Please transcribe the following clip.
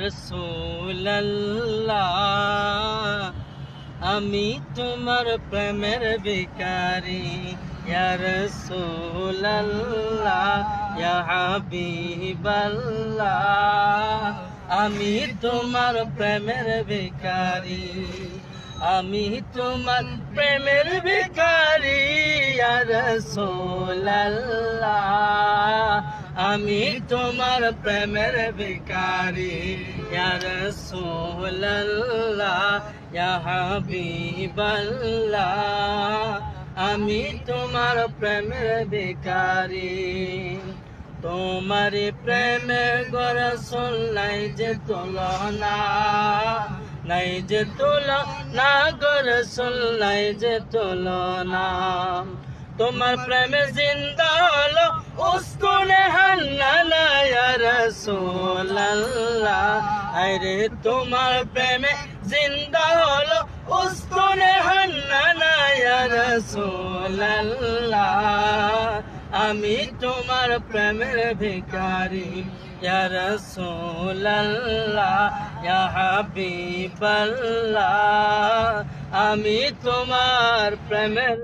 রাসূলুল্লাহ আমি তোমার প্রেমের ভিখারি ইয়া রাসূলুল্লাহ ইয়া হাবিবাল্লাহ আমি তোমার প্রেমের ভিখারি আমি তোমার প্রেমের ভিখারি ইয়া রাসূলুল্লাহ আমি তোমার প্রেমের ভিখারি ইয়া রাসূলুল্লাহ ইয়া হাবিবাল্লাহ আমি তোমার প্রেমের ভিখারি তোমার প্রেমে গো রাসূল নাই যে তুলনা নাই যে তুলনা গো রাসূল নাই যে তুলনা তোমার প্রেমে জিন্দা হলো উস্কুনে হান্নানা ইয়া রাসূলুল্লাহ আরে তোমার প্রেমে জিন্দা হলো উস্কুনে হান্নানা ইয়া রাসূলুল্লাহ আমি তোমার প্রেমের ভিখারি ইয়া রাসূলুল্লাহ ইয়া হাবিবাল্লাহ আমি তোমার প্রেমের